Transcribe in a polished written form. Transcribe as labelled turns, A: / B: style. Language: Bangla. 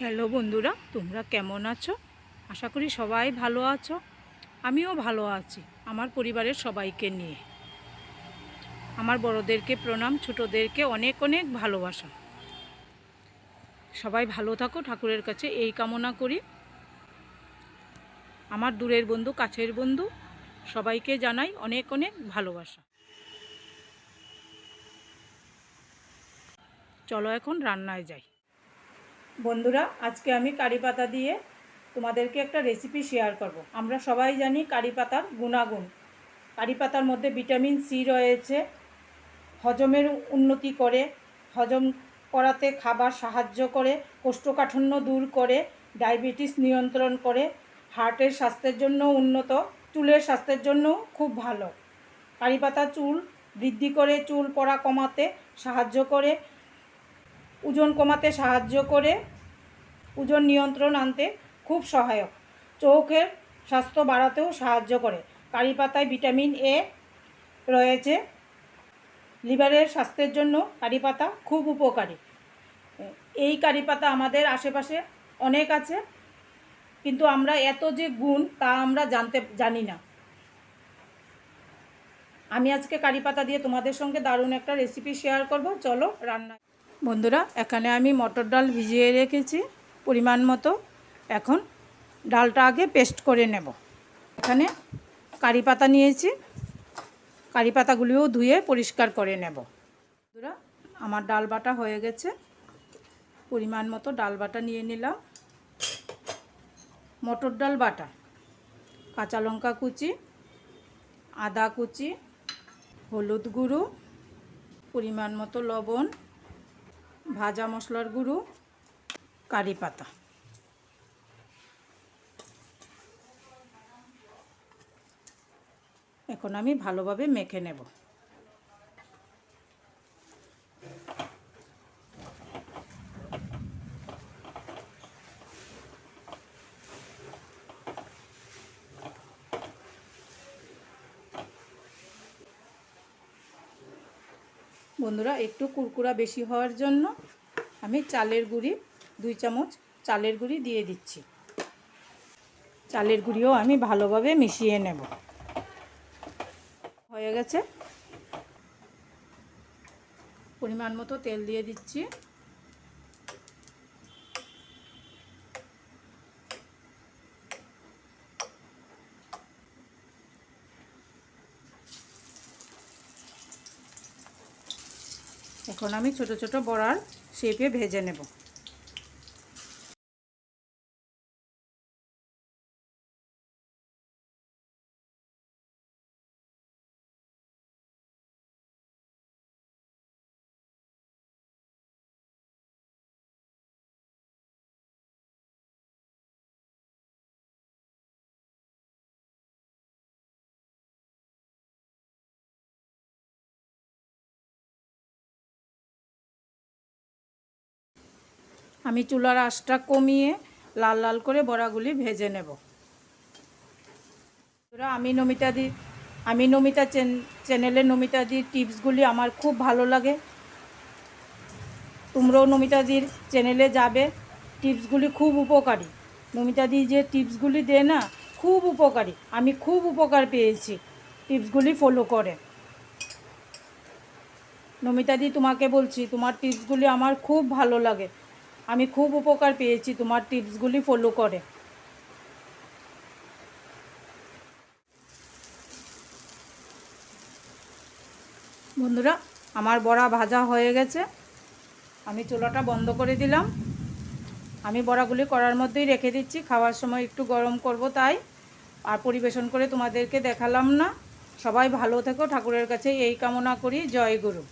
A: হ্যালো বন্ধুরা, তোমরা কেমন আছো? আশা করি সবাই ভালো আছো। আমিও ভালো আছি আমার পরিবারের সবাইকে নিয়ে। আমার বড়োদেরকে প্রণাম, ছোটোদেরকে অনেক অনেক ভালোবাসা। সবাই ভালো থাকো, ঠাকুরের কাছে এই কামনা করি। আমার দূরের বন্ধু, কাছের বন্ধু সবাইকে জানাই অনেক অনেক ভালোবাসা। চলো এখন রান্নায় যাই। বন্ধুরা, আজকে আমি কারি পাতা দিয়ে তোমাদেরকে একটা রেসিপি শেয়ার করব। আমরা সবাই জানি কারি পাতার গুণাগুণ। কারি পাতার মধ্যে ভিটামিন সি রয়েছে, হজমের উন্নতি করে, হজম করাতে খাবার সাহায্য করে, কোষ্ঠকাঠিন্য দূর করে, ডায়াবেটিস নিয়ন্ত্রণ করে, হার্টের স্বাস্থ্যের জন্য উন্নত, চুলের স্বাস্থ্যের জন্য খুব ভালো। কারি পাতা চুল বৃদ্ধি করে, চুল পড়া কমাতে সাহায্য করে, ওজন কমাতে সাহায্য করে, ওজন নিয়ন্ত্রণ আনতে খুব সহায়ক, চোখের স্বাস্থ্য বাড়াতেও সাহায্য করে। কারি পাতায় ভিটামিন এ রয়েছে, লিভারের স্বাস্থ্যের জন্য কারি পাতা খুব উপকারী। এই কারি পাতা আমাদের আশেপাশে অনেক আছে, কিন্তু আমরা এত যে গুণ তা আমরা জানি না। আমি আজকে কারি পাতা দিয়ে তোমাদের সঙ্গে দারুণ একটা রেসিপি শেয়ার করব। চলো রান্না। বন্ধুরা, এখানে আমি মটর ডাল ভিজিয়ে রেখেছি পরিমাণ মতো। এখন ডালটা আগে পেস্ট করে নেব। এখানে কারি পাতা নিয়েছি, কারি পাতাগুলিও ধুয়ে পরিষ্কার করে নেব। বন্ধুরা, আমার ডাল বাটা হয়ে গেছে। পরিমাণ মতো ডাল বাটা নিয়ে নিলাম। মটর ডাল বাটা, কাঁচা লঙ্কা কুচি, আদা কুচি, হলুদ গুঁড়ো, পরিমাণ মতো লবণ, ভাজা মশলার গুঁড়ো, কারি পাতা। এখন আমি ভালোভাবে মেখে নেব। বন্ধুরা, একটু কুরকুরা বেশি হওয়ার জন্য আমি চালের গুঁড়ি 2 চামচ চালের গুঁড়ি দিয়ে দিচ্ছি। চালের গুঁড়িও আমি ভালোভাবে মিশিয়ে নেব। হয়ে গেছে। পরিমাণ মতো তেল দিয়ে দিচ্ছি। এখন আমি ছোট ছোট বড়ার শেপে ভেজে নেব। আমি চুলার আঁচটা কমিয়ে লাল লাল করে বড়াগুলি ভেজে নেব। আমি নমিতা চ্যানেলে নমিতাদির টিপসগুলি আমার খুব ভালো লাগে। তোমরাও নমিতাদির চ্যানেলে যাবে। টিপসগুলি খুব উপকারী। নমিতাদি যে টিপসগুলি দেয় না, খুব উপকারী। আমি খুব উপকার পেয়েছি টিপসগুলি ফলো করে। নমিতাদি, তোমাকে বলছি, তোমার টিপসগুলি আমার খুব ভালো লাগে। আমি খুব উপকার পেয়েছি তোমার টিপসগুলি ফলো করে। বন্ধুরা, আমার বড়া ভাজা হয়ে গেছে। আমি চুলাটা বন্ধ করে দিলাম। আমি বড়াগুলি কড়ার মধ্যেই রেখে দিচ্ছি, খাওয়ার সময় একটু গরম করব তাই। আর পরিবেশন করে তোমাদেরকে দেখালাম না। সবাই ভালো থেকো, ঠাকুরের কাছে এই কামনা করি। জয় গুরু।